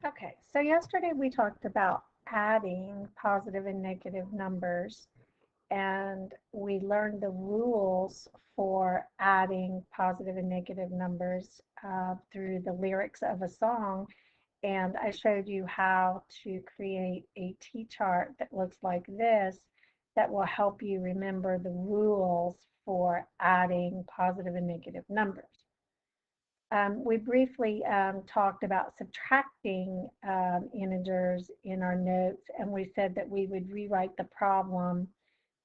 Okay, so yesterday we talked about adding positive and negative numbers, and we learned the rules for adding positive and negative numbers through the lyrics of a song. And I showed you how to create a T-chart that looks like this that will help you remember the rules for adding positive and negative numbers. We briefly talked about subtracting integers in our notes, and we said that we would rewrite the problem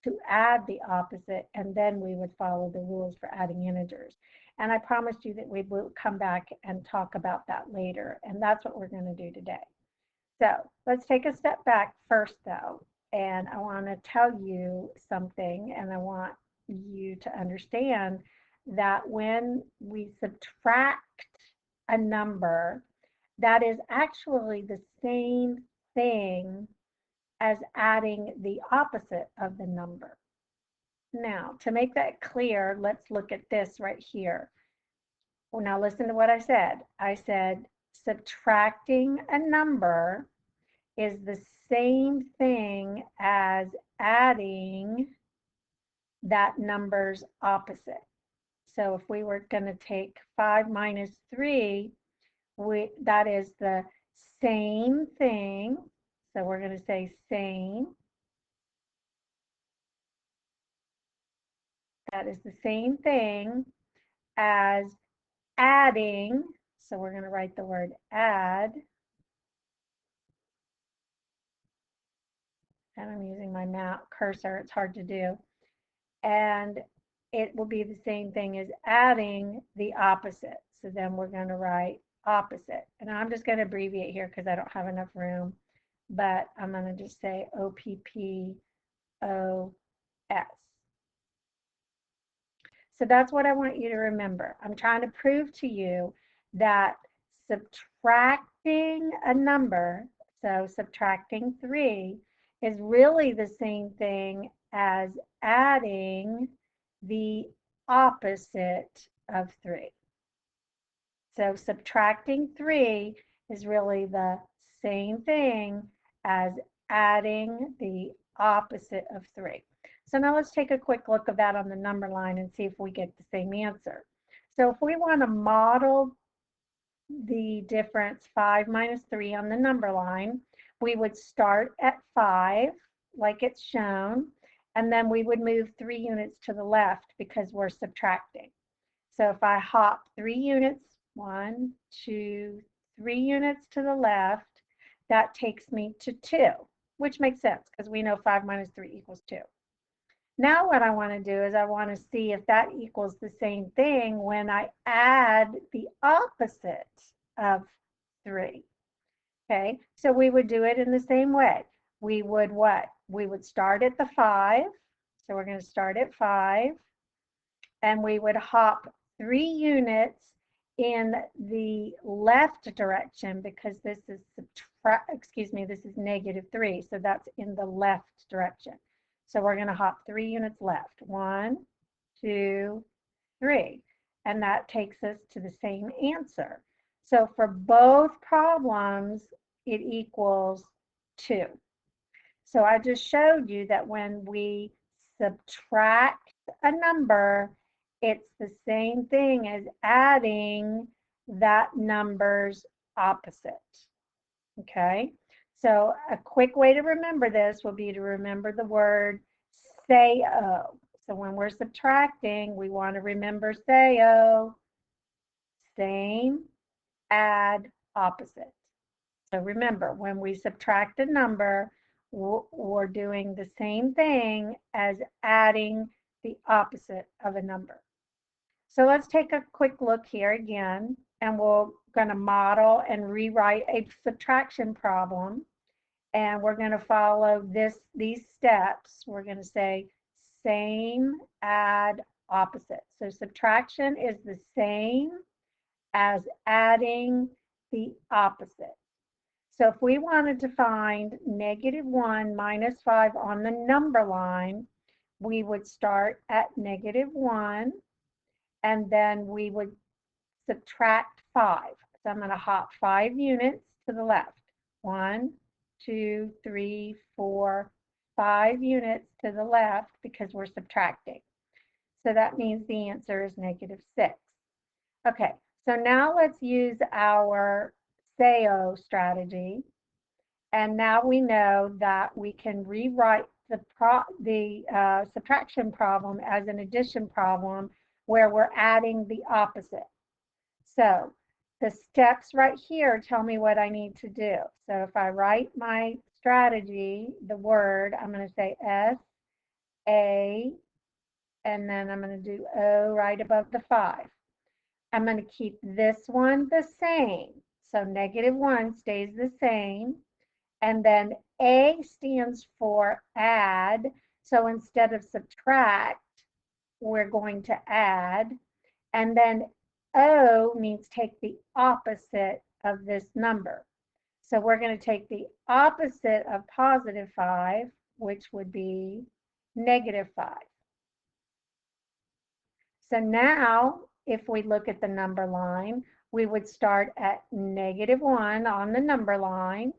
to add the opposite, and then we would follow the rules for adding integers. And I promised you that we will come back and talk about that later, and that's what we're going to do today. So let's take a step back first, though, and I want to tell you something, and I want you to understand that when we subtract a number, that is actually the same thing as adding the opposite of the number. Now, to make that clear, let's look at this right here. Well, now listen to what I said. I said subtracting a number is the same thing as adding that number's opposite. So if we were going to take 5 minus 3, that is the same thing. So we're going to say same. That is the same thing as adding. So we're going to write the word add. And I'm using my mouse cursor. It's hard to do. And it will be the same thing as adding the opposite. So then we're going to write opposite. And I'm just going to abbreviate here because I don't have enough room. But I'm going to just say OPPOS. So that's what I want you to remember. I'm trying to prove to you that subtracting a number, so subtracting 3, is really the same thing as adding the opposite of 3. So subtracting 3 is really the same thing as adding the opposite of 3. So now let's take a quick look of that on the number line and see if we get the same answer. So if we want to model the difference 5 minus 3 on the number line, we would start at 5 like it's shown, and then we would move 3 units to the left because we're subtracting. So if I hop 3 units, 1, 2, 3 units to the left, that takes me to 2, which makes sense because we know 5 minus 3 equals 2. Now what I want to do is I want to see if that equals the same thing when I add the opposite of 3. Okay, so we would do it in the same way. We would what? We would start at the 5. So we're going to start at 5. And we would hop 3 units in the left direction because this is this is -3. So that's in the left direction. So we're going to hop 3 units left. 1, 2, 3. And that takes us to the same answer. So for both problems, it equals 2. So I just showed you that when we subtract a number, it's the same thing as adding that number's opposite. Okay, so a quick way to remember this will be to remember the word SAO. So when we're subtracting, we want to remember SAO, same, add, opposite. So remember, when we subtract a number, we're doing the same thing as adding the opposite of a number. So let's take a quick look here again, and we're going to model and rewrite a subtraction problem. And we're going to follow these steps. We're going to say same, add, opposite. So subtraction is the same as adding the opposite. So if we wanted to find -1 minus 5 on the number line, we would start at -1, and then we would subtract 5. So I'm going to hop 5 units to the left. 1, 2, 3, 4, 5 units to the left because we're subtracting. So that means the answer is -6. Okay, so now let's use our SAO strategy. And now we know that we can rewrite the subtraction problem as an addition problem where we're adding the opposite. So the steps right here tell me what I need to do. So if I write my strategy, the word, I'm going to say S, A, and then I'm going to do O right above the 5. I'm going to keep this one the same. So -1 stays the same. And then A stands for add. So instead of subtract, we're going to add. And then O means take the opposite of this number. So we're going to take the opposite of +5, which would be -5. So now, if we look at the number line, we would start at -1 on the number line,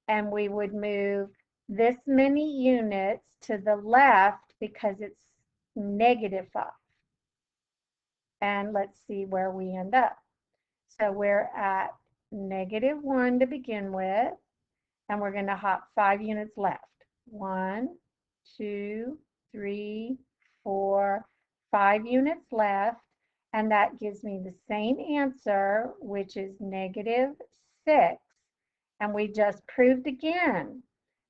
and we would move this many units to the left because it's -5. And let's see where we end up. So we're at -1 to begin with, and we're going to hop 5 units left. 1, 2, 3, 4, 5 units left, and that gives me the same answer, which is -6. And we just proved again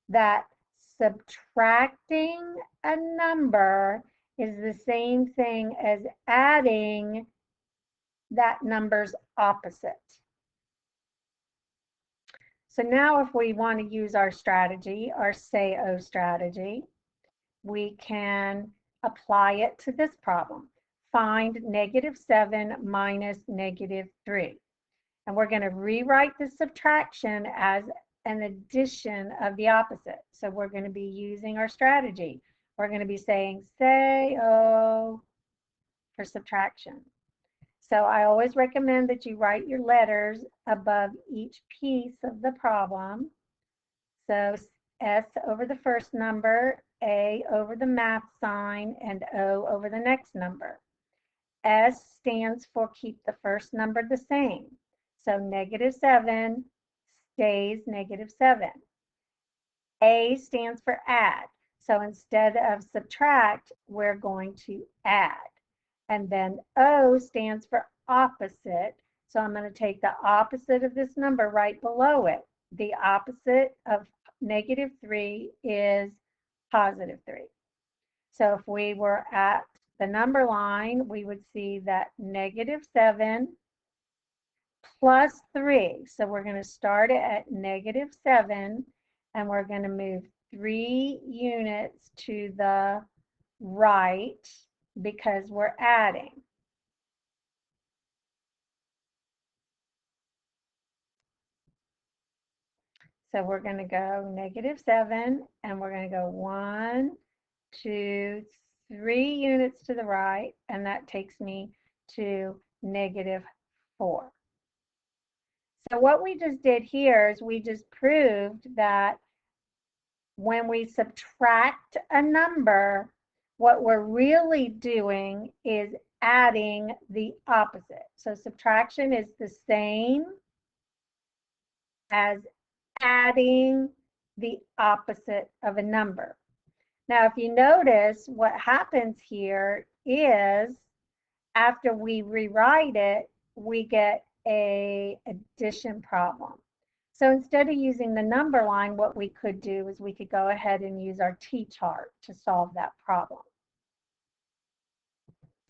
that subtracting a number is the same thing as adding that number's opposite. So now if we want to use our strategy, our SAO strategy, we can apply it to this problem. Find -7 minus -3. And we're going to rewrite the subtraction as an addition of the opposite. So we're going to be using our strategy. We're going to be saying SAO for subtraction. So I always recommend that you write your letters above each piece of the problem. So S over the first number, A over the math sign, and O over the next number. S stands for keep the first number the same. So -7 stays -7. A stands for add. So instead of subtract, we're going to add. And then O stands for opposite. So I'm going to take the opposite of this number right below it. The opposite of -3 is +3. So if we were at the number line, we would see that -7 plus 3. So we're going to start it at -7, and we're going to move 3 units to the right because we're adding. So we're going to go -7, and we're going to go 1, 2, 3 units to the right, and that takes me to -4. So what we just did here is we just proved that when we subtract a number, what we're really doing is adding the opposite. So subtraction is the same as adding the opposite of a number. Now, if you notice, what happens here is after we rewrite it, we get an addition problem. So instead of using the number line, what we could do is we could go ahead and use our T-chart to solve that problem.